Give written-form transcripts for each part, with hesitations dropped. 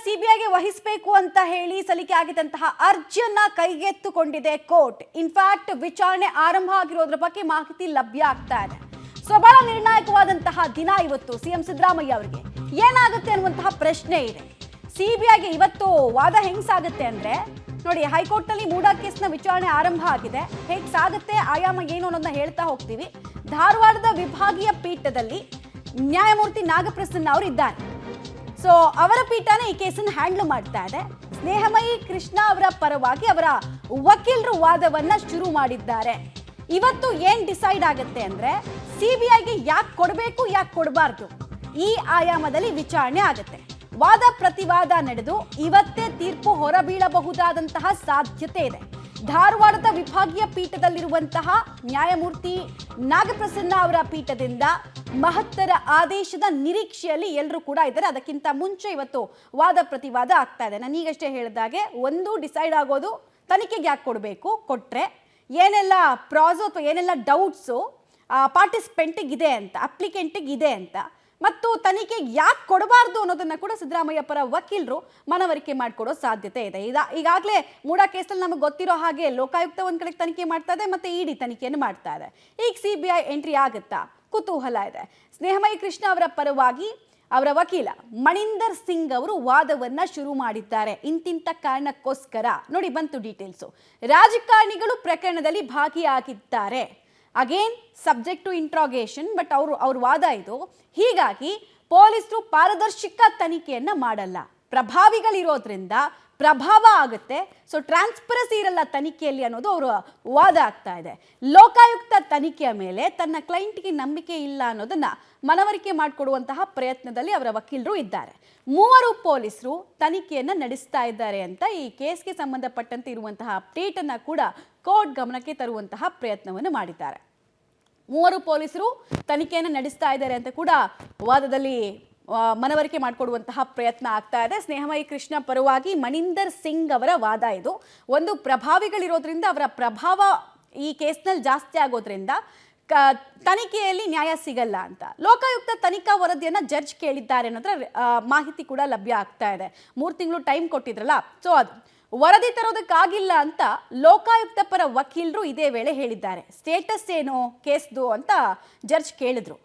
ಸಿಬಿಐಗೆ ವಹಿಸಬೇಕು ಅಂತ ಹೇಳಿ ಸಲ್ಲಿಕೆ ಆಗಿದ್ದಂತಹ ಅರ್ಜಿಯನ್ನ ಕೈಗೆತ್ತಿಕೊಂಡಿದೆ ಕೋರ್ಟ್. ಇನ್ಫ್ಯಾಕ್ಟ್ ವಿಚಾರಣೆ ಆರಂಭ ಆಗಿರೋದ್ರ ಬಗ್ಗೆ ಮಾಹಿತಿ ಲಭ್ಯ ಆಗ್ತಾ ಇದೆ. ಸೊ ಬಹಳ ನಿರ್ಣಾಯಕವಾದಂತಹ ದಿನ ಇವತ್ತು ಸಿಎಂ ಸಿದ್ದರಾಮಯ್ಯ ಅವರಿಗೆ. ಏನಾಗುತ್ತೆ ಅನ್ನುವಂತಹ ಪ್ರಶ್ನೆ ಇದೆ. ಸಿಬಿಐಗೆ ಇವತ್ತು ವಾದ ಹೆಂಗ್ ಸಾಗುತ್ತೆ ಅಂದ್ರೆ ನೋಡಿ, ಹೈಕೋರ್ಟ್ ನಲ್ಲಿ ಮೂಡಾ ಕೇಸ್ನ ವಿಚಾರಣೆ ಆರಂಭ ಆಗಿದೆ. ಹೇಗ್ ಸಾಗುತ್ತೆ, ಆಯಾಮ ಏನು ಅನ್ನೋದನ್ನ ಹೇಳ್ತಾ ಹೋಗ್ತೀವಿ. ಧಾರವಾಡದ ವಿಭಾಗೀಯ ಪೀಠದಲ್ಲಿ ನ್ಯಾಯಮೂರ್ತಿ ನಾಗಪ್ರಸನ್ನ ಅವರು ಇದ್ದಾರೆ. ಸೊ ಅವರ ಪೀಠನೇ ಈ ಕೇಸನ್ನು ಹ್ಯಾಂಡಲ್ ಮಾಡ್ತಾ ಇದೆ. ಸ್ನೇಹಮಯಿ ಕೃಷ್ಣ ಅವರ ಪರವಾಗಿ ಅವರ ವಕೀಲರು ವಾದವನ್ನ ಶುರು ಮಾಡಿದ್ದಾರೆ. ಇವತ್ತು ಏನ್ ಡಿಸೈಡ್ ಆಗುತ್ತೆ ಅಂದ್ರೆ ಸಿಬಿಐಗೆ ಯಾಕೆ ಕೊಡಬೇಕು, ಯಾಕೆ ಕೊಡಬಾರ್ದು, ಈ ಆಯಾಮದಲ್ಲಿ ವಿಚಾರಣೆ ಆಗುತ್ತೆ. ವಾದ ಪ್ರತಿವಾದ ನಡೆದು ಇವತ್ತೇ ತೀರ್ಪು ಹೊರಬೀಳಬಹುದಾದಂತಹ ಸಾಧ್ಯತೆ ಇದೆ. ಧಾರವಾಡದ ವಿಭಾಗೀಯ ಪೀಠದಲ್ಲಿರುವಂತಹ ನ್ಯಾಯಮೂರ್ತಿ ನಾಗಪ್ರಸನ್ನ ಅವರ ಪೀಠದಿಂದ ಮಹತ್ತರ ಆದೇಶದ ನಿರೀಕ್ಷೆಯಲ್ಲಿ ಎಲ್ಲರೂ ಕೂಡ ಇದ್ದಾರೆ. ಅದಕ್ಕಿಂತ ಮುಂಚೆ ಇವತ್ತು ವಾದ ಪ್ರತಿವಾದ ಆಗ್ತಾ ಇದೆ. ನಾನು ಈಗಷ್ಟೇ ಹೇಳಿದಾಗೆ ಒಂದು ಡಿಸೈಡ್ ಆಗೋದು ತನಿಖೆಗೆ ಯಾಕೆ ಕೊಡಬೇಕು, ಕೊಟ್ಟರೆ ಏನೆಲ್ಲ ಪ್ರಾಸೋ ಅಥವಾ ಏನೆಲ್ಲ ಡೌಟ್ಸು ಪಾರ್ಟಿಸಿಪೆಂಟಿಗೆ ಇದೆ ಅಂತ, ಅಪ್ಲಿಕೆಂಟಿಗೆ ಇದೆ ಅಂತ, ಮತ್ತು ತನಿಖೆಗೆ ಯಾಕೆ ಕೊಡಬಾರ್ದು ಅನ್ನೋದನ್ನ ಕೂಡ ಸಿದ್ದರಾಮಯ್ಯ ಪರ ವಕೀಲರು ಮನವರಿಕೆ ಮಾಡಿಕೊಡೋ ಸಾಧ್ಯತೆ ಇದೆ. ಈಗಾಗಲೇ ಮೂಡಾ ಕೇಸಲ್ಲಿ ನಮಗೆ ಗೊತ್ತಿರೋ ಹಾಗೆ ಲೋಕಾಯುಕ್ತ ಒಂದ್ ಕಡೆ ತನಿಖೆ ಮಾಡ್ತಾ ಇದೆ, ಮತ್ತೆ ಇಡಿ ತನಿಖೆಯನ್ನು ಮಾಡ್ತಾ ಇದೆ. ಈಗ ಸಿಬಿಐ ಎಂಟ್ರಿ ಆಗುತ್ತಾ, ಕುತೂಹಲ ಇದೆ. ಸ್ನೇಹಮಯಿ ಕೃಷ್ಣ ಅವರ ಪರವಾಗಿ ಅವರ ವಕೀಲ ಮಣಿಂದರ್ ಸಿಂಗ್ ಅವರು ವಾದವನ್ನ ಶುರು ಮಾಡಿದ್ದಾರೆ. ಇಂತಿಂತ ಕಾರಣಕ್ಕೋಸ್ಕರ ನೋಡಿ, ಬಂತು ಡೀಟೇಲ್ಸು. ರಾಜಕಾರಣಿಗಳು ಪ್ರಕರಣದಲ್ಲಿ ಭಾಗಿಯಾಗಿದ್ದಾರೆ. Again subject to interrogation, but ಅವ್ರ ವಾದ ಇದು. ಹೀಗಾಗಿ ಪೊಲೀಸರು ಪಾರದರ್ಶಕ ತನಿಖೆಯನ್ನ ಮಾಡಲ್ಲ, ಪ್ರಭಾವಿಗಳಿರೋದ್ರಿಂದ ಪ್ರಭಾವ ಆಗುತ್ತೆ. ಸೊ ಟ್ರಾನ್ಸ್ಪರೆನ್ಸಿ ಇರಲ್ಲ ತನಿಖೆಯಲ್ಲಿ ಅನ್ನೋದು ಅವರ ವಾದ ಆಗ್ತಾ ಇದೆ. ಲೋಕಾಯುಕ್ತ ತನಿಖೆಯ ಮೇಲೆ ತನ್ನ ಕ್ಲೈಂಟ್ಗೆ ನಂಬಿಕೆ ಇಲ್ಲ ಅನ್ನೋದನ್ನ ಮನವರಿಕೆ ಮಾಡಿಕೊಡುವಂತಹ ಪ್ರಯತ್ನದಲ್ಲಿ ಅವರ ವಕೀಲರು ಇದ್ದಾರೆ. 3 ಪೊಲೀಸರು ತನಿಖೆಯನ್ನ ನಡೆಸ್ತಾ ಇದ್ದಾರೆ ಅಂತ ಈ ಕೇಸ್ಗೆ ಸಂಬಂಧಪಟ್ಟಂತೆ ಇರುವಂತಹ ಅಪ್ಡೇಟ್ ಅನ್ನ ಕೂಡ ಕೋರ್ಟ್ ಗಮನಕ್ಕೆ ತರುವಂತಹ ಪ್ರಯತ್ನವನ್ನು ಮಾಡಿದ್ದಾರೆ. 3 ಪೊಲೀಸರು ತನಿಖೆಯನ್ನು ನಡೆಸ್ತಾ ಇದ್ದಾರೆ ಅಂತ ಕೂಡ ವಾದದಲ್ಲಿ ಮನವರಿಕೆ ಮಾಡಿಕೊಡುವಂತಹ ಪ್ರಯತ್ನ ಆಗ್ತಾ ಇದೆ. ಸ್ನೇಹಮಯಿ ಕೃಷ್ಣ ಪರವಾಗಿ ಮಣಿಂದರ್ ಸಿಂಗ್ ಅವರ ವಾದ ಇದು. ಒಂದು, ಪ್ರಭಾವಿಗಳಿರೋದ್ರಿಂದ ಅವರ ಪ್ರಭಾವ ಈ ಕೇಸ್ನಲ್ಲಿ ಜಾಸ್ತಿ ಆಗೋದ್ರಿಂದ ತನಿಖೆಯಲ್ಲಿ ನ್ಯಾಯ ಸಿಗಲ್ಲ ಅಂತ. ಲೋಕಾಯುಕ್ತ ತನಿಖಾ ವರದಿಯನ್ನ ಜಡ್ಜ್ ಕೇಳಿದ್ದಾರೆ ಅನ್ನೋದ್ರ ಮಾಹಿತಿ ಕೂಡ ಲಭ್ಯ ಆಗ್ತಾ ಇದೆ. 3 ತಿಂಗಳು ಟೈಮ್ ಕೊಟ್ಟಿದ್ರಲ್ಲ, ಸೊ ಅದು ವರದಿ ತರೋದಕ್ಕಾಗಿಲ್ಲ ಅಂತ ಲೋಕಾಯುಕ್ತ ಪರ ವಕೀಲರು ಇದೇ ವೇಳೆ ಹೇಳಿದ್ದಾರೆ. ಸ್ಟೇಟಸ್ ಏನು ಕೇಸ್ದು ಅಂತ ಜಡ್ಜ್ ಕೇಳಿದ್ರು.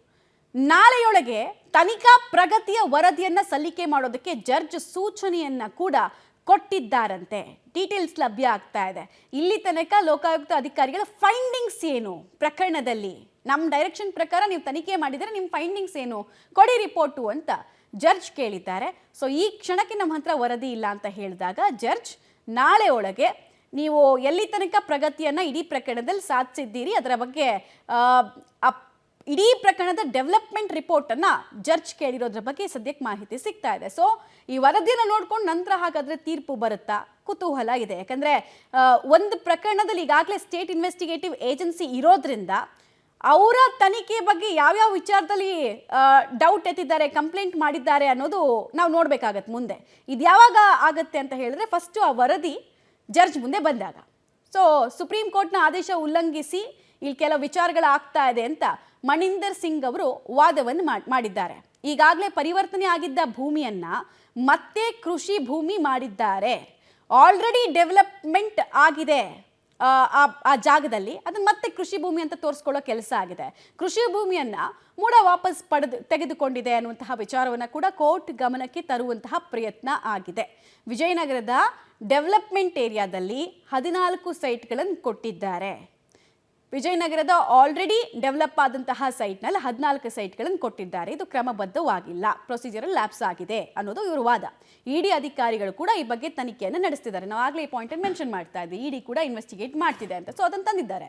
ನಾಳೆಯೊಳಗೆ ತನಿಖಾ ಪ್ರಗತಿಯ ವರದಿಯನ್ನ ಸಲ್ಲಿಕೆ ಮಾಡೋದಕ್ಕೆ ಜಡ್ಜ್ ಸೂಚನೆಯನ್ನ ಕೂಡ ಕೊಟ್ಟಿದ್ದಾರಂತೆ. ಡೀಟೇಲ್ಸ್ ಲಭ್ಯ ಆಗ್ತಾ ಇದೆ. ಇಲ್ಲಿ ತನಕ ಲೋಕಾಯುಕ್ತ ಅಧಿಕಾರಿಗಳ ಫೈಂಡಿಂಗ್ಸ್ ಏನು ಪ್ರಕರಣದಲ್ಲಿ, ನಮ್ಮ ಡೈರೆಕ್ಷನ್ ಪ್ರಕಾರ ನೀವು ತನಿಖೆ ಮಾಡಿದರೆ ನಿಮ್ಮ ಫೈಂಡಿಂಗ್ಸ್ ಏನು ಕೊಡಿ ರಿಪೋರ್ಟು ಅಂತ ಜಡ್ಜ್ ಕೇಳಿದ್ದಾರೆ. ಸೊ ಈ ಕ್ಷಣಕ್ಕೆ ನಮ್ಮ ಹತ್ರ ವರದಿ ಇಲ್ಲ ಅಂತ ಹೇಳಿದಾಗ ಜಡ್ಜ್ ನಾಳೆ ಒಳಗೆ ನೀವು ಎಲ್ಲಿ ತನಕ ಪ್ರಗತಿಯನ್ನು ಇಡೀ ಪ್ರಕರಣದಲ್ಲಿ ಸಾಧಿಸಿದ್ದೀರಿ, ಅದರ ಬಗ್ಗೆ ಇಡೀ ಪ್ರಕರಣದ ಡೆವಲಪ್ಮೆಂಟ್ ರಿಪೋರ್ಟನ್ನು ಜಡ್ಜ್ ಕೇಳಿರೋದ್ರ ಬಗ್ಗೆ ಸದ್ಯಕ್ಕೆ ಮಾಹಿತಿ ಸಿಗ್ತಾ ಇದೆ. ಸೊ ಈ ವರದಿಯನ್ನು ನೋಡ್ಕೊಂಡು ನಂತರ ಹಾಗಾದರೆ ತೀರ್ಪು ಬರುತ್ತಾ, ಕುತೂಹಲ ಇದೆ. ಯಾಕಂದರೆ ಒಂದು ಪ್ರಕರಣದಲ್ಲಿ ಈಗಾಗಲೇ ಸ್ಟೇಟ್ ಇನ್ವೆಸ್ಟಿಗೇಟಿವ್ ಏಜೆನ್ಸಿ ಇರೋದ್ರಿಂದ ಅವರ ತನಿಖೆ ಬಗ್ಗೆ ಯಾವ್ಯಾವ ವಿಚಾರದಲ್ಲಿ ಡೌಟ್ ಎತ್ತಿದ್ದಾರೆ, ಕಂಪ್ಲೇಂಟ್ ಮಾಡಿದ್ದಾರೆ ಅನ್ನೋದು ನಾವು ನೋಡಬೇಕಾಗತ್ತೆ ಮುಂದೆ. ಇದು ಯಾವಾಗ ಆಗುತ್ತೆ ಅಂತ ಹೇಳಿದ್ರೆ ಫಸ್ಟು ಆ ವರದಿ ಜಡ್ಜ್ ಮುಂದೆ ಬಂದಾಗ. ಸೊ ಸುಪ್ರೀಂ ಕೋರ್ಟ್ನ ಆದೇಶ ಉಲ್ಲಂಘಿಸಿ ಇಲ್ಲಿ ಕೆಲವು ವಿಚಾರಗಳಾಗ್ತಾ ಇದೆ ಅಂತ ಮಣಿಂದರ್ ಸಿಂಗ್ ಅವರು ವಾದವನ್ನು ಮಾಡಿದ್ದಾರೆ. ಈಗಾಗಲೇ ಪರಿವರ್ತನೆ ಆಗಿದ್ದ ಭೂಮಿಯನ್ನ ಮತ್ತೆ ಕೃಷಿ ಭೂಮಿ ಮಾಡಿದ್ದಾರೆ. ಆಲ್ರೆಡಿ ಡೆವಲಪ್ಮೆಂಟ್ ಆಗಿದೆ ಆ ಜಾಗದಲ್ಲಿ, ಅದನ್ನ ಮತ್ತೆ ಕೃಷಿ ಭೂಮಿ ಅಂತ ತೋರಿಸ್ಕೊಳ್ಳೋ ಕೆಲಸ ಆಗಿದೆ. ಕೃಷಿ ಭೂಮಿಯನ್ನ ಮೂಡ ವಾಪಸ್ ತೆಗೆದುಕೊಂಡಿದೆ ಅನ್ನುವಂತಹ ವಿಚಾರವನ್ನು ಕೂಡ ಕೋರ್ಟ್ ಗಮನಕ್ಕೆ ತರುವಂತಹ ಪ್ರಯತ್ನ ಆಗಿದೆ. ವಿಜಯನಗರದ ಡೆವಲಪ್ಮೆಂಟ್ ಏರಿಯಾದಲ್ಲಿ 14 ಸೈಟ್ಗಳನ್ನು ಕೊಟ್ಟಿದ್ದಾರೆ. ವಿಜಯನಗರದ ಆಲ್ರೆಡಿ ಡೆವಲಪ್ ಆದಂತಹ ಸೈಟ್ನಲ್ಲಿ 14 ಸೈಟ್ಗಳನ್ನು ಕೊಟ್ಟಿದ್ದಾರೆ. ಇದು ಕ್ರಮಬದ್ಧವಾಗಿಲ್ಲ, ಪ್ರೊಸೀಜರಲ್ ಲ್ಯಾಪ್ಸ್ ಆಗಿದೆ ಅನ್ನೋದು ಇವರು ವಾದ. ಇಡಿ ಅಧಿಕಾರಿಗಳು ಕೂಡ ಈ ಬಗ್ಗೆ ತನಿಖೆಯನ್ನು ನಡೆಸ್ತಿದ್ದಾರೆ. ನಾವು ಆಗಲೇ ಈ ಪಾಯಿಂಟ್ ಮೆನ್ಷನ್ ಮಾಡ್ತಾ ಇದ್ವಿ, ಇಡಿ ಕೂಡ ಇನ್ವೆಸ್ಟಿಗೇಟ್ ಮಾಡ್ತಿದೆ ಅಂತ. ಸೊ ಅದನ್ನು ತಂದಿದ್ದಾರೆ.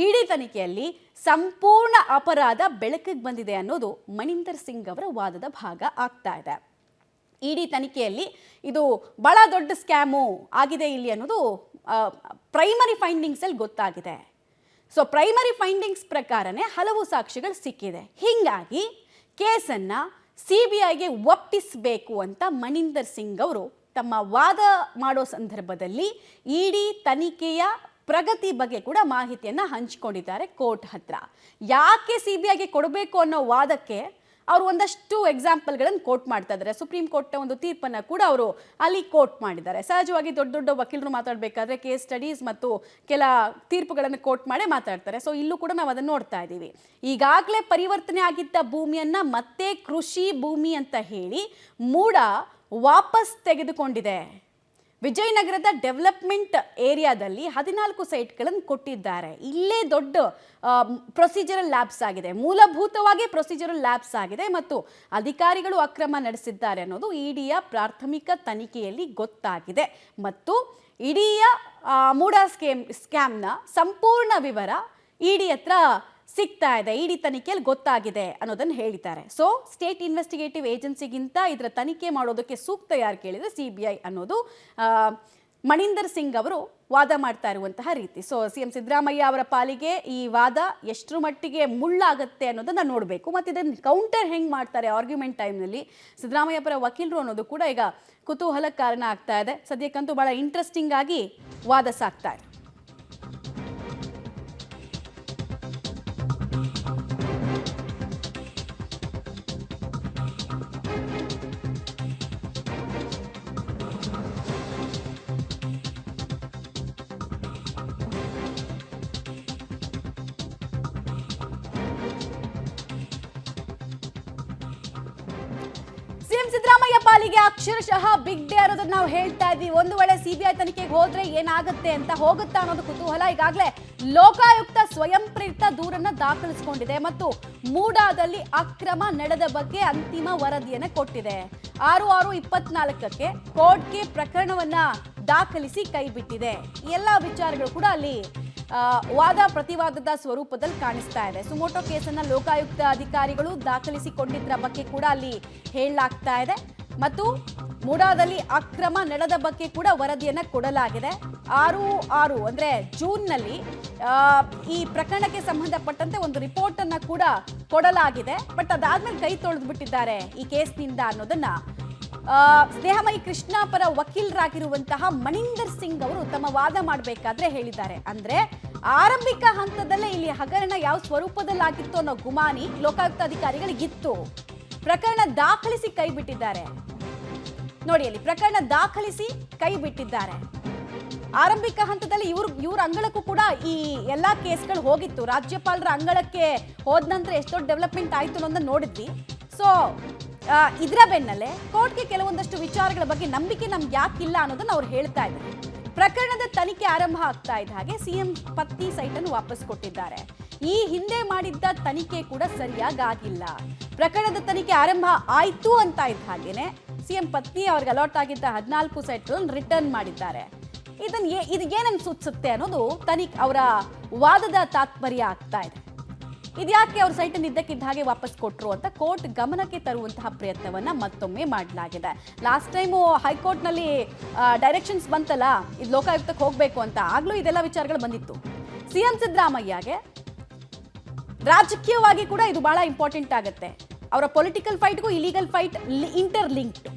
ಇಡಿ ತನಿಖೆಯಲ್ಲಿ ಸಂಪೂರ್ಣ ಅಪರಾಧ ಬೆಳಕಿಗೆ ಬಂದಿದೆ ಅನ್ನೋದು ಮಣಿಂದರ್ ಸಿಂಗ್ ಅವರ ವಾದದ ಭಾಗ ಆಗ್ತಾ ಇದೆ. ಇಡಿ ತನಿಖೆಯಲ್ಲಿ ಇದು ಬಹಳ ದೊಡ್ಡ ಸ್ಕ್ಯಾಮು ಆಗಿದೆ ಇಲ್ಲಿ ಅನ್ನೋದು ಪ್ರೈಮರಿ ಫೈಂಡಿಂಗ್ಸಲ್ಲಿ ಗೊತ್ತಾಗಿದೆ. ಸೊ ಪ್ರೈಮರಿ ಫೈಂಡಿಂಗ್ಸ್ ಪ್ರಕಾರನೇ ಹಲವು ಸಾಕ್ಷಿಗಳು ಸಿಕ್ಕಿದೆ. ಹೀಗಾಗಿ ಕೇಸನ್ನು ಸಿಬಿಐಗೆ ಒಪ್ಪಿಸಬೇಕು ಅಂತ ಮಣಿಂದರ್ ಸಿಂಗ್ ಅವರು ತಮ್ಮ ವಾದ ಮಾಡೋ ಸಂದರ್ಭದಲ್ಲಿ ಇಡಿ ತನಿಖೆಯ ಪ್ರಗತಿ ಬಗ್ಗೆ ಕೂಡ ಮಾಹಿತಿಯನ್ನು ಹಂಚಿಕೊಂಡಿದ್ದಾರೆ ಕೋರ್ಟ್ ಹತ್ರ. ಯಾಕೆ ಸಿಬಿಐಗೆ ಕೊಡಬೇಕು ಅನ್ನೋ ವಾದಕ್ಕೆ ಅವರು ಒಂದಷ್ಟು ಎಕ್ಸಾಂಪಲ್ಗಳನ್ನು ಕೋಟ್ ಮಾಡ್ತಾ ಇದ್ದಾರೆ. ಸುಪ್ರೀಂ ಕೋರ್ಟ್ನ ಒಂದು ತೀರ್ಪನ್ನು ಕೂಡ ಅವರು ಅಲ್ಲಿ ಕೋಟ್ ಮಾಡಿದ್ದಾರೆ. ಸಹಜವಾಗಿ ದೊಡ್ಡ ದೊಡ್ಡ ವಕೀಲರು ಮಾತಾಡಬೇಕಾದ್ರೆ ಕೇಸ್ ಸ್ಟಡೀಸ್ ಮತ್ತು ಕೆಲ ತೀರ್ಪುಗಳನ್ನು ಕೋಟ್ ಮಾಡೇ ಮಾತಾಡ್ತಾರೆ. ಸೊ ಇಲ್ಲೂ ಕೂಡ ನಾವು ಅದನ್ನು ನೋಡ್ತಾ ಇದ್ದೀವಿ. ಈಗಾಗಲೇ ಪರಿವರ್ತನೆ ಆಗಿದ್ದ ಭೂಮಿಯನ್ನ ಮತ್ತೆ ಕೃಷಿ ಭೂಮಿ ಅಂತ ಹೇಳಿ ಮೂಡ ವಾಪಸ್ ತೆಗೆದುಕೊಂಡಿದೆ. ವಿಜಯನಗರದ ಡೆವಲಪ್ಮೆಂಟ್ ಏರಿಯಾದಲ್ಲಿ 14 ಸೈಟ್ಗಳನ್ನು ಕೊಟ್ಟಿದ್ದಾರೆ. ಇಲ್ಲೇ ದೊಡ್ಡ ಪ್ರೊಸೀಜರಲ್ ಲ್ಯಾಬ್ಸ್ ಆಗಿದೆ, ಮೂಲಭೂತವಾಗಿ ಪ್ರೊಸೀಜರಲ್ ಲ್ಯಾಬ್ಸ್ ಆಗಿದೆ ಮತ್ತು ಅಧಿಕಾರಿಗಳು ಅಕ್ರಮ ನಡೆಸಿದ್ದಾರೆ ಅನ್ನೋದು ಇಡಿಯ ಪ್ರಾಥಮಿಕ ತನಿಖೆಯಲ್ಲಿ ಗೊತ್ತಾಗಿದೆ. ಮತ್ತು ಇಡೀ ಮೂಡಾ ಸ್ಕ್ಯಾಮ್ನ ಸಂಪೂರ್ಣ ವಿವರ ಇಡಿ ಹತ್ರ ಸಿಗ್ತಾ ಇದೆ, ಇಡಿ ತನಿಖೆಯಲ್ಲಿ ಗೊತ್ತಾಗಿದೆ ಅನ್ನೋದನ್ನು ಹೇಳಿದ್ದಾರೆ. ಸೊ ಸ್ಟೇಟ್ ಇನ್ವೆಸ್ಟಿಗೇಟಿವ್ ಏಜೆನ್ಸಿಗಿಂತ ಇದರ ತನಿಖೆ ಮಾಡೋದಕ್ಕೆ ಸೂಕ್ತ ಯಾರು ಕೇಳಿದರೆ CBI ಅನ್ನೋದು ಮಣಿಂದರ್ ಸಿಂಗ್ ಅವರು ವಾದ ಮಾಡ್ತಾ ಇರುವಂತಹ ರೀತಿ. ಸೊ CM ಸಿದ್ದರಾಮಯ್ಯ ಅವರ ಪಾಲಿಗೆ ಈ ವಾದ ಎಷ್ಟರ ಮಟ್ಟಿಗೆ ಮುಳ್ಳಾಗತ್ತೆ ಅನ್ನೋದನ್ನ ನೋಡಬೇಕು. ಮತ್ತು ಇದನ್ನು ಕೌಂಟರ್ ಹೆಂಗೆ ಮಾಡ್ತಾರೆ ಆರ್ಗ್ಯುಮೆಂಟ್ ಟೈಮ್ನಲ್ಲಿ ಸಿದ್ದರಾಮಯ್ಯ ಪರ ವಕೀಲರು ಅನ್ನೋದು ಕೂಡ ಈಗ ಕುತೂಹಲಕ್ಕೆ ಕಾರಣ ಆಗ್ತಾ ಇದೆ. ಸದ್ಯಕ್ಕಂತೂ ಬಹಳ ಇಂಟ್ರೆಸ್ಟಿಂಗ್ ಆಗಿ ವಾದ ಸಾಗ್ತಾ ಇದೆ. CM ಸಿದ್ದರಾಮಯ್ಯ ಪಾಲಿಗೆ ಅಕ್ಷರಶಃ ಬಿಗ್ ಡೇ ಅನ್ನೋದನ್ನ ನಾವು ಹೇಳ್ತಾ ಇದ್ವಿ. ಒಂದು ವೇಳೆ CBI ತನಿಖೆಗೆ ಹೋದ್ರೆ ಏನಾಗುತ್ತೆ ಅಂತ, ಹೋಗುತ್ತಾ ಅನ್ನೋದು ಕುತೂಹಲ. ಈಗಾಗಲೇ ಲೋಕಾಯುಕ್ತ ಸ್ವಯಂ ಪ್ರೇರಿತ ದೂರನ್ನ ದಾಖಲಿಸಿಕೊಂಡಿದೆ ಮತ್ತು ಮೂಡಾದಲ್ಲಿ ಅಕ್ರಮ ನಡೆದ ಬಗ್ಗೆ ಅಂತಿಮ ವರದಿಯನ್ನು ಕೊಟ್ಟಿದೆ. 6/6/24ಕ್ಕೆ ಕೋರ್ಟ್ಗೆ ಪ್ರಕರಣವನ್ನ ದಾಖಲಿಸಿ ಕೈಬಿಟ್ಟಿದೆ. ಎಲ್ಲ ವಿಚಾರಗಳು ಕೂಡ ಅಲ್ಲಿ ವಾದ ಪ್ರತಿವಾದದ ಸ್ವರೂಪದಲ್ಲಿ ಕಾಣಿಸ್ತಾ ಇದೆ. ಸುಮೋಟೋ ಕೇಸನ್ನ ಲೋಕಾಯುಕ್ತ ಅಧಿಕಾರಿಗಳು ದಾಖಲಿಸಿಕೊಂಡಿದ್ದರ ಬಗ್ಗೆ ಕೂಡ ಅಲ್ಲಿ ಹೇಳಲಾಗ್ತಾ ಇದೆ ಮತ್ತು ಮೂಡಾದಲ್ಲಿ ಅಕ್ರಮ ನಡೆದ ಬಗ್ಗೆ ಕೂಡ ವರದಿಯನ್ನ ಕೊಡಲಾಗಿದೆ. 6/6 ಅಂದ್ರೆ ಜೂನ್ನಲ್ಲಿ ಈ ಪ್ರಕರಣಕ್ಕೆ ಸಂಬಂಧಪಟ್ಟಂತೆ ಒಂದು ರಿಪೋರ್ಟ್ ಅನ್ನ ಕೂಡ ಕೊಡಲಾಗಿದೆ. ಬಟ್ ಅದಾದ್ಮೇಲೆ ಕೈ ತೊಳೆದು ಬಿಟ್ಟಿದ್ದಾರೆ ಈ ಕೇಸ್ನಿಂದ ಅನ್ನೋದನ್ನ ಸ್ನೇಹಮಯಿ ಕೃಷ್ಣ ಪರ ವಕೀಲರಾಗಿರುವಂತಹ ಮಣಿಂದರ್ ಸಿಂಗ್ ಅವರು ತಮ್ಮ ವಾದ ಮಾಡಬೇಕಾದ್ರೆ ಹೇಳಿದ್ದಾರೆ. ಅಂದ್ರೆ ಆರಂಭಿಕ ಹಂತದಲ್ಲೇ ಇಲ್ಲಿ ಹಗರಣ ಯಾವ ಸ್ವರೂಪದಲ್ಲಾಗಿತ್ತು ಅನ್ನೋ ಗುಮಾನಿ ಲೋಕಾಯುಕ್ತ ಅಧಿಕಾರಿಗಳಿಗಿತ್ತು. ಪ್ರಕರಣ ದಾಖಲಿಸಿ ಕೈ ಬಿಟ್ಟಿದ್ದಾರೆ. ನೋಡಿ, ಅಲ್ಲಿ ಪ್ರಕರಣ ದಾಖಲಿಸಿ ಕೈ ಬಿಟ್ಟಿದ್ದಾರೆ. ಆರಂಭಿಕ ಹಂತದಲ್ಲಿ ಇವ್ರ ಅಂಗಳಕ್ಕೂ ಕೂಡ ಈ ಎಲ್ಲಾ ಕೇಸ್ಗಳು ಹೋಗಿತ್ತು. ರಾಜ್ಯಪಾಲರ ಅಂಗಳಕ್ಕೆ ಹೋದ ನಂತರ ಎಷ್ಟು ದೊಡ್ಡ ಡೆವಲಪ್ಮೆಂಟ್ ಆಯ್ತು ಅನ್ನೋದನ್ನ ನೋಡಿದ್ವಿ. ಸೊ ಇದರ ಬೆನ್ನಲ್ಲೇ ಕೋರ್ಟ್ಗೆ ಕೆಲವೊಂದಷ್ಟು ವಿಚಾರಗಳ ಬಗ್ಗೆ ನಂಬಿಕೆ ನಮ್ಗೆ ಯಾಕಿಲ್ಲ ಅನ್ನೋದನ್ನ ಅವ್ರು ಹೇಳ್ತಾ ಇದ್ದಾರೆ. ಪ್ರಕರಣದ ತನಿಖೆ ಆರಂಭ ಆಗ್ತಾ ಇದ್ದ ಹಾಗೆ CM ಪತ್ನಿ ಸೈಟ್ ಅನ್ನು ವಾಪಸ್ ಕೊಟ್ಟಿದ್ದಾರೆ. ಈ ಹಿಂದೆ ಮಾಡಿದ್ದ ತನಿಖೆ ಕೂಡ ಸರಿಯಾಗಿ ಆಗಿಲ್ಲ. ಪ್ರಕರಣದ ತನಿಖೆ ಆರಂಭ ಆಯ್ತು ಅಂತ ಇದ್ದ ಹಾಗೇನೆ CM ಪತ್ನಿ ಅವ್ರಿಗೆ ಅಲಾಟ್ ಆಗಿದ್ದ 14 ಸೈಟ್ಗಳನ್ನು ರಿಟರ್ನ್ ಮಾಡಿದ್ದಾರೆ. ಇದು ಏನನ್ನು ಸೂಚಿಸುತ್ತೆ ಅನ್ನೋದು ಅವರ ವಾದದ ತಾತ್ಪರ್ಯ ಆಗ್ತಾ ಇದೆ. ಇದ್ಯಾಕೆ ಅವ್ರ ಸೈಟನ್ನು ಇದ್ದಕ್ಕಿದ್ದ ಹಾಗೆ ವಾಪಸ್ ಕೊಟ್ಟರು ಅಂತ ಕೋರ್ಟ್ ಗಮನಕ್ಕೆ ತರುವಂತಹ ಪ್ರಯತ್ನವನ್ನ ಮತ್ತೊಮ್ಮೆ ಮಾಡಲಾಗಿದೆ. ಲಾಸ್ಟ್ ಟೈಮು ಹೈಕೋರ್ಟ್ನಲ್ಲಿ ಡೈರೆಕ್ಷನ್ಸ್ ಬಂತಲ್ಲ, ಇದು ಲೋಕಾಯುಕ್ತಕ್ಕೆ ಹೋಗಬೇಕು ಅಂತ, ಆಗ್ಲೂ ಇದೆಲ್ಲ ವಿಚಾರಗಳು ಬಂದಿತ್ತು. CM ಸಿದ್ದರಾಮಯ್ಯಗೆ ರಾಜಕೀಯವಾಗಿ ಕೂಡ ಇದು ಬಹಳ ಇಂಪಾರ್ಟೆಂಟ್ ಆಗುತ್ತೆ. ಅವರ ಪೊಲಿಟಿಕಲ್ ಫೈಟ್ಗೂ ಇಲೀಗಲ್ ಫೈಟ್ ಇಂಟರ್ಲಿಂಕ್ಡ್.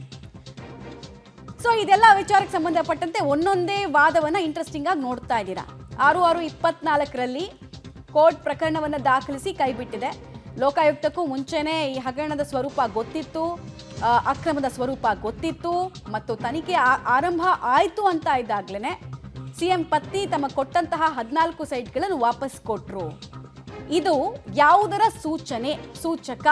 ಸೊ ಇದೆಲ್ಲ ವಿಚಾರಕ್ಕೆ ಸಂಬಂಧಪಟ್ಟಂತೆ ಒಂದೊಂದೇ ವಾದವನ್ನ ಇಂಟ್ರೆಸ್ಟಿಂಗ್ ಆಗಿ ನೋಡ್ತಾ ಇದ್ದೀರಾ. 6/6/24ರಲ್ಲಿ ಕೋರ್ಟ್ ಪ್ರಕರಣವನ್ನು ದಾಖಲಿಸಿ ಕೈಬಿಟ್ಟಿದೆ. ಲೋಕಾಯುಕ್ತಕ್ಕೂ ಮುಂಚೆನೇ ಈ ಹಗರಣದ ಸ್ವರೂಪ ಗೊತ್ತಿತ್ತು, ಅಕ್ರಮದ ಸ್ವರೂಪ ಗೊತ್ತಿತ್ತು ಮತ್ತು ತನಿಖೆ ಆರಂಭ ಆಯಿತು ಅಂತ ಇದ್ದಾಗಲೇ CM ಪತ್ನಿ ತಮ್ಮ ಕೊಟ್ಟಂತಹ 14 ಸೈಟ್ಗಳನ್ನು ವಾಪಸ್ ಕೊಟ್ಟರು. ಇದು ಯಾವುದರ ಸೂಚಕ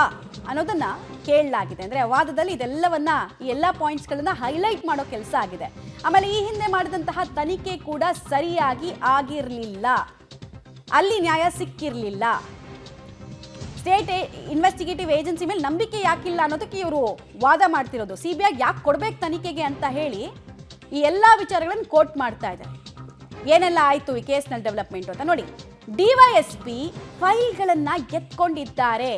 ಅನ್ನೋದನ್ನ ಕೇಳಲಾಗಿದೆ. ಅಂದ್ರೆ ವಾದದಲ್ಲಿ ಇದೆಲ್ಲವನ್ನ ಈ ಎಲ್ಲ ಪಾಯಿಂಟ್ಸ್ಗಳನ್ನ ಹೈಲೈಟ್ ಮಾಡೋ ಕೆಲಸ ಆಗಿದೆ. ಆಮೇಲೆ ಈ ಹಿಂದೆ ಮಾಡಿದಂತಹ ತನಿಖೆ ಕೂಡ ಸರಿಯಾಗಿ ಆಗಿರಲಿಲ್ಲ, ಅಲ್ಲಿ ನ್ಯಾಯ ಸಿಕ್ಕಿರಲಿಲ್ಲ. ಸ್ಟೇಟ್ ಇನ್ವೆಸ್ಟಿಗೇಟಿವ್ ಏಜೆನ್ಸಿ ಮೇಲೆ ನಂಬಿಕೆ ಯಾಕಿಲ್ಲ ಅನ್ನೋದಕ್ಕೆ ಇವರು ವಾದ ಮಾಡ್ತಿರೋದು. CBI ಯಾಕೆ ಕೊಡ್ಬೇಕು ತನಿಖೆಗೆ ಅಂತ ಹೇಳಿ ಈ ಎಲ್ಲ ವಿಚಾರಗಳನ್ನು ಕೋರ್ಟ್ ಮಾಡ್ತಾ ಇದ್ದಾರೆ. ಏನೆಲ್ಲ ಆಯ್ತು ಈ ಕೇಸ್ನಲ್ಲಿ ಡೆವಲಪ್ಮೆಂಟ್ ಅಂತ ನೋಡಿ. DYSP ಫೈಲ್ಗಳನ್ನ ಎತ್ಕೊಂಡಿದ್ದಾರೆ.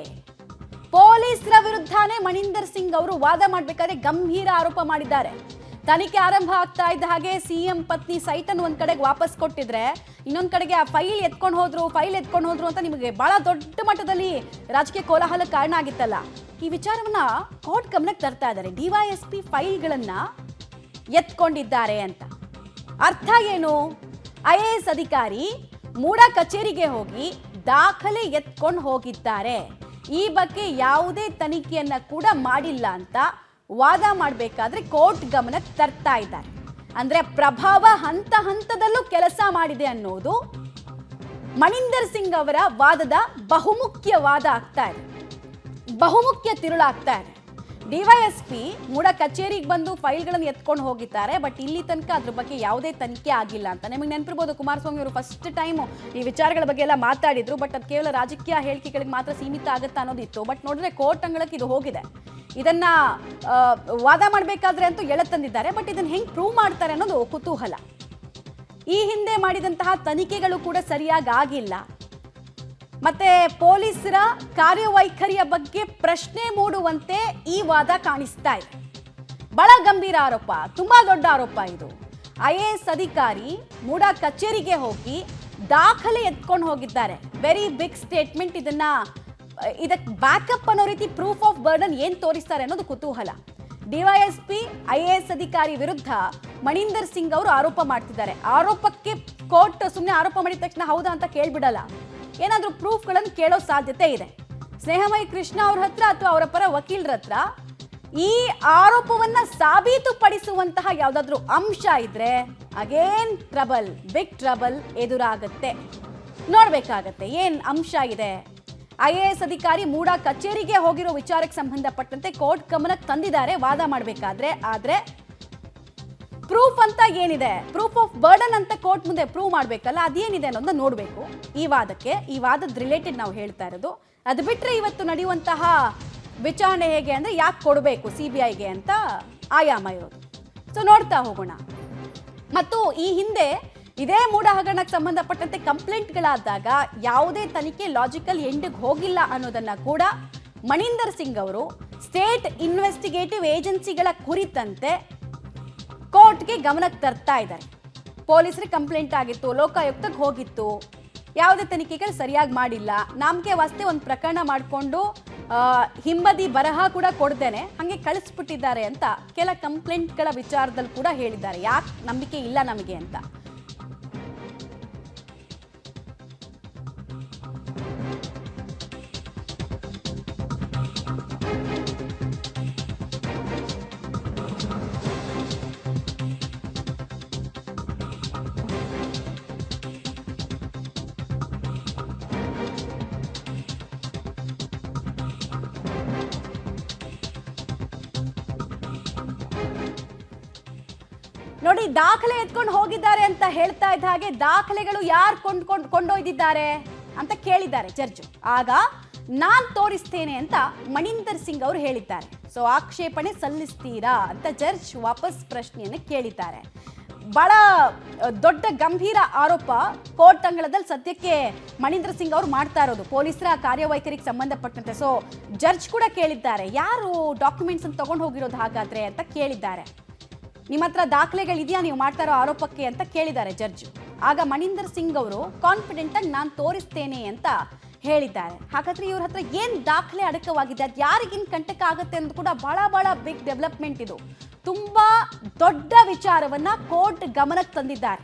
ಪೊಲೀಸರ ವಿರುದ್ಧನೇ ಮಣಿಂದರ್ ಸಿಂಗ್ ಅವರು ವಾದ ಮಾಡಬೇಕಾದ್ರೆ ಗಂಭೀರ ಆರೋಪ ಮಾಡಿದ್ದಾರೆ. ತನಿಖೆ ಆರಂಭ ಆಗ್ತಾ ಇದ್ದ ಹಾಗೆ CM ಪತ್ನಿ ಸೈಟ್ ಅನ್ನು ಒಂದ್ ಕಡೆಗೆ ವಾಪಸ್ ಕೊಟ್ಟಿದ್ರೆ, ಇನ್ನೊಂದ್ ಕಡೆಗೆ ಆ ಫೈಲ್ ಎತ್ಕೊಂಡು ಹೋದ್ರು ಅಂತ ನಿಮಗೆ ಬಹಳ ದೊಡ್ಡ ಮಟ್ಟದಲ್ಲಿ ರಾಜಕೀಯ ಕೋಲಾಹಲ ಕಾರಣ ಆಗಿತ್ತಲ್ಲ. ಈ ವಿಚಾರವನ್ನ ಕೋರ್ಟ್ ಗಮನಕ್ಕೆ ತರ್ತಾ ಇದ್ದಾರೆ. DYSP ಫೈಲ್ಗಳನ್ನ ಎತ್ಕೊಂಡಿದ್ದಾರೆ ಅಂತ ಅರ್ಥ ಏನು? IAS ಅಧಿಕಾರಿ ಮೂಡಾ ಕಚೇರಿಗೆ ಹೋಗಿ ದಾಖಲೆ ಎತ್ಕೊಂಡು ಹೋಗಿದ್ದಾರೆ. ಈ ಬಗ್ಗೆ ಯಾವುದೇ ತನಿಖೆಯನ್ನ ಕೂಡ ಮಾಡಿಲ್ಲ ಅಂತ ವಾದ ಮಾಡಬೇಕಾದ್ರೆ ಕೋರ್ಟ್ ಗಮನಕ್ಕೆ ತರ್ತಾ ಇದ್ದಾರೆ. ಅಂದ್ರೆ ಪ್ರಭಾವ ಹಂತ ಹಂತದಲ್ಲೂ ಕೆಲಸ ಮಾಡಿದೆ ಅನ್ನೋದು ಮಣಿಂದರ್ ಸಿಂಗ್ ಅವರ ವಾದದ ಬಹುಮುಖ್ಯ ವಾದ ಆಗ್ತಾ ಇದೆ, ಬಹುಮುಖ್ಯ ತಿರುಳಾಗ್ತಾ ಇದೆ. ಡಿವೈಎಸ್ಪಿ ಮೂಡ ಕಚೇರಿಗೆ ಬಂದು ಫೈಲ್ಗಳನ್ನು ಎತ್ಕೊಂಡು ಹೋಗಿದ್ದಾರೆ, ಬಟ್ ಇಲ್ಲಿ ತನಕ ಅದ್ರ ಬಗ್ಗೆ ಯಾವುದೇ ತನಿಖೆ ಆಗಿಲ್ಲ ಅಂತ. ನಿಮಗೆ ನೆನಪಿರ್ಬೋದು, ಕುಮಾರಸ್ವಾಮಿ ಅವರು ಫಸ್ಟ್ ಟೈಮ್ ಈ ವಿಚಾರಗಳ ಬಗ್ಗೆ ಎಲ್ಲ ಮಾತಾಡಿದ್ರು, ಬಟ್ ಅದು ಕೇವಲ ರಾಜಕೀಯ ಹೇಳಿಕೆಗಳಿಗೆ ಮಾತ್ರ ಸೀಮಿತ ಆಗುತ್ತಾ ಅನ್ನೋದಿತ್ತು. ಬಟ್ ನೋಡಿದ್ರೆ ಕೋರ್ಟ್ ಅಂಗಳಕ್ಕೆ ಇದು ಹೋಗಿದೆ. ಇದನ್ನ ವಾದ ಮಾಡಬೇಕಾದ್ರೆ ಅಂತೂ ಎಳೆತಂದಿದ್ದಾರೆ, ಬಟ್ ಇದನ್ನ ಹೆಂಗೆ ಪ್ರೂವ್ ಮಾಡ್ತಾರೆ ಅನ್ನೋದು ಕುತೂಹಲ. ಈ ಹಿಂದೆ ಮಾಡಿದಂತಹ ತನಿಖೆಗಳು ಕೂಡ ಸರಿಯಾಗಿ ಆಗಿಲ್ಲ, ಮತ್ತೆ ಪೊಲೀಸರ ಕಾರ್ಯವೈಖರಿಯ ಬಗ್ಗೆ ಪ್ರಶ್ನೆ ಮೂಡುವಂತೆ ಈ ವಾದ ಕಾಣಿಸ್ತಾ ಇದೆ. ಬಹಳ ಗಂಭೀರ ಆರೋಪ, ತುಂಬಾ ದೊಡ್ಡ ಆರೋಪ ಇದು. IAS ಅಧಿಕಾರಿ ಮೂಡ ಕಚೇರಿಗೆ ಹೋಗಿ ದಾಖಲೆ ಎತ್ಕೊಂಡು ಹೋಗಿದ್ದಾರೆ. Very big statement. ಇದಕ್ಕೆ ಬ್ಯಾಕಪ್ ಅನ್ನೋ ರೀತಿ ಪ್ರೂಫ್ ಆಫ್ ಬರ್ಡನ್ ಏನ್ ತೋರಿಸ್ತಾರೆ ಅನ್ನೋದು ಕುತೂಹಲ. ಡಿವೈಎಸ್ಪಿ IAS ಅಧಿಕಾರಿ ವಿರುದ್ಧ ಮಣಿಂದರ್ ಸಿಂಗ್ ಅವರು ಆರೋಪ ಮಾಡ್ತಿದ್ದಾರೆ. ಆರೋಪಕ್ಕೆ ಕೋರ್ಟ್ ಸುಮ್ಮನೆ ಆರೋಪ ಮಾಡಿದ ತಕ್ಷಣ ಹೌದಾ ಅಂತ ಕೇಳ್ಬಿಡಲ್ಲ, ಏನಾದ್ರೂ ಪ್ರೂಫ್ಗಳನ್ನು ಕೇಳೋ ಸಾಧ್ಯತೆ ಇದೆ. ಸ್ನೇಹಮಯಿ ಕೃಷ್ಣ ಅವ್ರ ಹತ್ರ ಅಥವಾ ಅವರ ಪರ ವಕೀಲರ ಹತ್ರ ಈ ಆರೋಪವನ್ನ ಸಾಬೀತುಪಡಿಸುವಂತಹ ಯಾವ್ದಾದ್ರು ಅಂಶ ಇದ್ರೆ ಅಗೇನ್ ಟ್ರಬಲ್, ಬಿಗ್ ಟ್ರಬಲ್ ಎದುರಾಗತ್ತೆ. ನೋಡ್ಬೇಕಾಗತ್ತೆ ಏನ್ ಅಂಶ ಇದೆ. IAS ಅಧಿಕಾರಿ ಮೂಡ ಕಚೇರಿಗೆ ಹೋಗಿರೋ ವಿಚಾರಕ್ಕೆ ಸಂಬಂಧಪಟ್ಟಂತೆ ಕೋರ್ಟ್ ಗಮನಕ್ಕೆ ತಂದಿದ್ದಾರೆ ವಾದ ಮಾಡಬೇಕಾದ್ರೆ. ಆದ್ರೆ ಪ್ರೂಫ್ ಅಂತ ಏನಿದೆ, ಪ್ರೂಫ್ ಆಫ್ ಬರ್ಡನ್ ಅಂತ ಕೋರ್ಟ್ ಮುಂದೆ ಪ್ರೂವ್ ಮಾಡಬೇಕಲ್ಲ, ಅದೇನಿದೆ ಅನ್ನೋದನ್ನ ನೋಡಬೇಕು. ಈ ವಾದದ ರಿಲೇಟೆಡ್ ನಾವು ಹೇಳ್ತಾ ಇರೋದು. ಅದು ಬಿಟ್ಟರೆ ಇವತ್ತು ನಡೆಯುವಂತಹ ವಿಚಾರಣೆ ಹೇಗೆ ಅಂದರೆ ಯಾಕೆ ಕೊಡಬೇಕು CBIಗೆ ಅಂತ ಆಯಾಮ ಇರೋದು. ಸೊ ನೋಡ್ತಾ ಹೋಗೋಣ. ಮತ್ತು ಈ ಹಿಂದೆ ಇದೇ ಮೂಡ ಹಗರಣಕ್ಕೆ ಸಂಬಂಧಪಟ್ಟಂತೆ ಕಂಪ್ಲೇಂಟ್ಗಳಾದಾಗ ಯಾವುದೇ ತನಿಖೆ ಲಾಜಿಕಲ್ ಎಂಡ್ಗೆ ಹೋಗಿಲ್ಲ ಅನ್ನೋದನ್ನ ಕೂಡ ಮಣಿಂದರ್ ಸಿಂಗ್ ಅವರು ಸ್ಟೇಟ್ ಇನ್ವೆಸ್ಟಿಗೇಟಿವ್ ಏಜೆನ್ಸಿಗಳ ಕುರಿತಂತೆ ಕೋರ್ಟ್ಗೆ ಗಮನಕ್ಕೆ ತರ್ತಾ ಇದ್ದಾರೆ. ಪೊಲೀಸರಿಗೆ ಕಂಪ್ಲೇಂಟ್ ಆಗಿತ್ತು, ಲೋಕಾಯುಕ್ತಕ್ಕೆ ಹೋಗಿತ್ತು, ಯಾವುದೇ ತನಿಖೆಗಳು ಸರಿಯಾಗಿ ಮಾಡಿಲ್ಲ, ನಾಮಕೆ ವಾಸ್ತೆ ಒಂದು ಪ್ರಕರಣ ಮಾಡಿಕೊಂಡು ಹಿಂಬದಿ ಬರಹ ಕೂಡ ಕೊಡ್ದೇನೆ ಹಾಗೆ ಕಳಿಸ್ಬಿಟ್ಟಿದ್ದಾರೆ ಅಂತ ಕೆಲ ಕಂಪ್ಲೇಂಟ್ಗಳ ವಿಚಾರದಲ್ಲಿ ಕೂಡ ಹೇಳಿದ್ದಾರೆ. ಯಾಕೆ ನಂಬಿಕೆ ಇಲ್ಲ ನಮಗೆ ಅಂತ. ನೋಡಿ, ದಾಖಲೆ ಎತ್ಕೊಂಡು ಹೋಗಿದ್ದಾರೆ ಅಂತ ಹೇಳ್ತಾ ಇದ್ದ ಹಾಗೆ ದಾಖಲೆಗಳು ಯಾರು ಕೊಂಡೊಯ್ದಿದ್ದಾರೆ ಅಂತ ಕೇಳಿದ್ದಾರೆ ಜಡ್ಜ್. ಆಗ ನಾನ್ ತೋರಿಸ್ತೇನೆ ಅಂತ ಮಣಿಂದರ್ ಸಿಂಗ್ ಅವರು ಹೇಳಿದ್ದಾರೆ. ಸೊ ಆಕ್ಷೇಪಣೆ ಸಲ್ಲಿಸ್ತೀರಾ ಅಂತ ಜಡ್ಜ್ ವಾಪಸ್ ಪ್ರಶ್ನೆಯನ್ನು ಕೇಳಿದ್ದಾರೆ. ಬಹಳ ದೊಡ್ಡ ಗಂಭೀರ ಆರೋಪ ಕೋರ್ಟ್ ಅಂಗಳದಲ್ಲಿ ಸದ್ಯಕ್ಕೆ ಮಣಿಂದರ್ ಸಿಂಗ್ ಅವರು ಮಾಡ್ತಾ ಇರೋದು ಪೊಲೀಸರ ಕಾರ್ಯವೈಖರಿಗೆ ಸಂಬಂಧಪಟ್ಟಂತೆ. ಸೊ ಜಡ್ಜ್ ಕೂಡ ಕೇಳಿದ್ದಾರೆ, ಯಾರು ಡಾಕ್ಯುಮೆಂಟ್ಸ್ ಅನ್ನು ತಗೊಂಡು ಹೋಗಿರೋದು ಹಾಗಾದ್ರೆ ಅಂತ ಕೇಳಿದ್ದಾರೆ. ನಿಮ್ಮ ಹತ್ರ ದಾಖಲೆಗಳಿದೆಯಾ ನೀವು ಮಾಡ್ತಾ ಇರೋ ಆರೋಪಕ್ಕೆ ಅಂತ ಕೇಳಿದ್ದಾರೆ ಜಡ್ಜ್. ಆಗ ಮಣಿಂದರ್ ಸಿಂಗ್ ಅವರು ಕಾನ್ಫಿಡೆಂಟ್ ಆಗಿ ನಾನು ತೋರಿಸ್ತೇನೆ ಅಂತ ಹೇಳಿದ್ದಾರೆ. ಹಾಗಾದ್ರೆ ಇವ್ರ ಹತ್ರ ಏನ್ ದಾಖಲೆ ಅಡಕವಾಗಿದೆ, ಅದು ಯಾರಿಗಿನ್ ಕಂಟಕ ಆಗುತ್ತೆ ಅನ್ನೋದು ಕೂಡ ಬಹಳ ಬಿಗ್ ಡೆವಲಪ್ಮೆಂಟ್. ಇದು ತುಂಬಾ ದೊಡ್ಡ ವಿಚಾರವನ್ನ ಕೋರ್ಟ್ ಗಮನಕ್ಕೆ ತಂದಿದ್ದಾರೆ.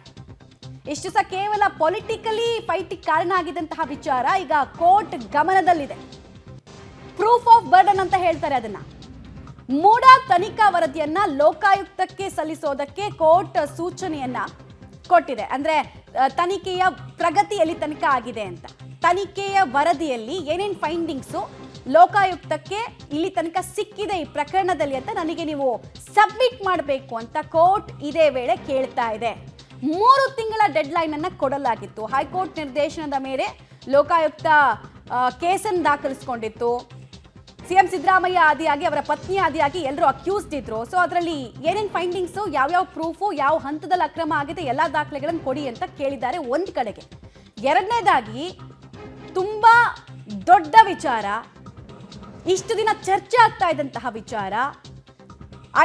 ಇಷ್ಟು ಸಹ ಕೇವಲ ಪೊಲಿಟಿಕಲಿ ಫೈಟಿಗೆ ಕಾರಣ ಆಗಿದ್ದಂತಹ ವಿಚಾರ ಈಗ ಕೋರ್ಟ್ ಗಮನದಲ್ಲಿದೆ. ಪ್ರೂಫ್ ಆಫ್ ಬರ್ಡನ್ ಅಂತ ಹೇಳ್ತಾರೆ ಅದನ್ನ. ಮೂಡ ತನಿಖಾ ವರದಿಯನ್ನ ಲೋಕಾಯುಕ್ತಕ್ಕೆ ಸಲ್ಲಿಸೋದಕ್ಕೆ ಕೋರ್ಟ್ ಸೂಚನೆಯನ್ನ ಕೊಟ್ಟಿದೆ. ಅಂದ್ರೆ ತನಿಖೆಯ ಪ್ರಗತಿಯಲ್ಲಿ ತನಿಖೆ ಆಗಿದೆ ಅಂತ. ತನಿಖೆಯ ವರದಿಯಲ್ಲಿ ಏನೇನ್ ಫೈಂಡಿಂಗ್ಸು ಲೋಕಾಯುಕ್ತಕ್ಕೆ ಇಲ್ಲಿ ತನಕ ಸಿಕ್ಕಿದೆ ಈ ಪ್ರಕರಣದಲ್ಲಿ ಅಂತ ನನಗೆ ನೀವು ಸಬ್ಮಿಟ್ ಮಾಡಬೇಕು ಅಂತ ಕೋರ್ಟ್ ಇದೇ ವೇಳೆ ಕೇಳ್ತಾ ಇದೆ. 3 ತಿಂಗಳ ಡೆಡ್ಲೈನ್ ಅನ್ನ ಕೊಡಲಾಗಿತ್ತು. ಹೈಕೋರ್ಟ್ ನಿರ್ದೇಶನದ ಮೇಲೆ ಲೋಕಾಯುಕ್ತ ಕೇಸನ್ನು ದಾಖಲಿಸಿಕೊಂಡಿತ್ತು. CM ಸಿದ್ದರಾಮಯ್ಯ ಆದಿಯಾಗಿ ಅವರ ಪತ್ನಿ ಆದಿಯಾಗಿ ಎಲ್ಲರೂ ಅಕ್ಯೂಸ್ಡ್ ಇದ್ರು. ಸೊ ಅದರಲ್ಲಿ ಏನೇನು ಫೈಂಡಿಂಗ್ಸು, ಯಾವ್ಯಾವ ಪ್ರೂಫು, ಯಾವ ಹಂತದಲ್ಲಿ ಅಕ್ರಮ ಆಗಿದೆ, ಎಲ್ಲ ದಾಖಲೆಗಳನ್ನು ಕೊಡಿ ಅಂತ ಕೇಳಿದ್ದಾರೆ ಒಂದು ಕಡೆಗೆ. ಎರಡನೇದಾಗಿ ತುಂಬಾ ದೊಡ್ಡ ವಿಚಾರ, ಇಷ್ಟು ದಿನ ಚರ್ಚೆ ಆಗ್ತಾ ಇದ್ದಂತಹ ವಿಚಾರ,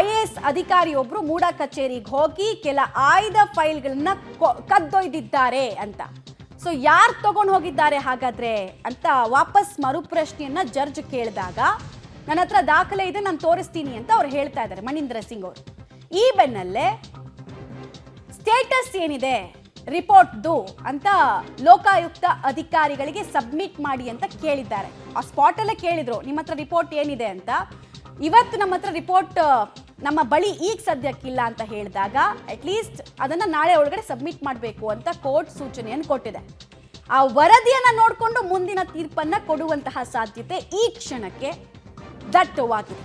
IAS ಅಧಿಕಾರಿಯೊಬ್ರು ಮೂಡ ಕಚೇರಿಗೆ ಹೋಗಿ ಕೆಲ ಆಯ್ದ ಫೈಲ್ಗಳನ್ನ ಕದ್ದೊಯ್ದಿದ್ದಾರೆ ಅಂತ. ಸೊ ಯಾರು ತಗೊಂಡು ಹೋಗಿದ್ದಾರೆ ಹಾಗಾದ್ರೆ ಅಂತ ವಾಪಸ್ ಮರುಪ್ರಶ್ನೆಯನ್ನ ಜಡ್ಜ್ ಕೇಳಿದಾಗ ನನ್ನ ಹತ್ರ ದಾಖಲೆ ಇದೆ, ನಾನು ತೋರಿಸ್ತೀನಿ ಅಂತ ಅವ್ರು ಹೇಳ್ತಾ ಇದ್ದಾರೆ ಮಣಿಂದರ್ ಸಿಂಗ್ ಅವರು. ಈ ಬೆನ್ನಲ್ಲೇ ಸ್ಟೇಟಸ್ ಏನಿದೆ, ರಿಪೋರ್ಟ್ದು ಅಂತ ಲೋಕಾಯುಕ್ತ ಅಧಿಕಾರಿಗಳಿಗೆ ಸಬ್ಮಿಟ್ ಮಾಡಿ ಅಂತ ಕೇಳಿದ್ದಾರೆ. ಆ ಸ್ಪಾಟಲ್ಲೇ ಕೇಳಿದ್ರು, ನಿಮ್ಮ ಹತ್ರ ರಿಪೋರ್ಟ್ ಏನಿದೆ ಅಂತ. ಇವತ್ತು ನಮ್ಮ ಹತ್ರ ರಿಪೋರ್ಟ್ ನಮ್ಮ ಬಳಿ ಈಗ ಸದ್ಯಕ್ಕಿಲ್ಲ ಅಂತ ಹೇಳಿದಾಗ ಅಟ್ಲೀಸ್ಟ್ ಅದನ್ನು ನಾಳೆ ಒಳಗಡೆ ಸಬ್ಮಿಟ್ ಮಾಡಬೇಕು ಅಂತ ಕೋರ್ಟ್ ಸೂಚನೆಯನ್ನು ಕೊಟ್ಟಿದೆ. ಆ ವರದಿಯನ್ನು ನೋಡಿಕೊಂಡು ಮುಂದಿನ ತೀರ್ಪನ್ನು ಕೊಡುವಂತಹ ಸಾಧ್ಯತೆ ಈ ಕ್ಷಣಕ್ಕೆ ದಟ್ಟವಾಗಿದೆ.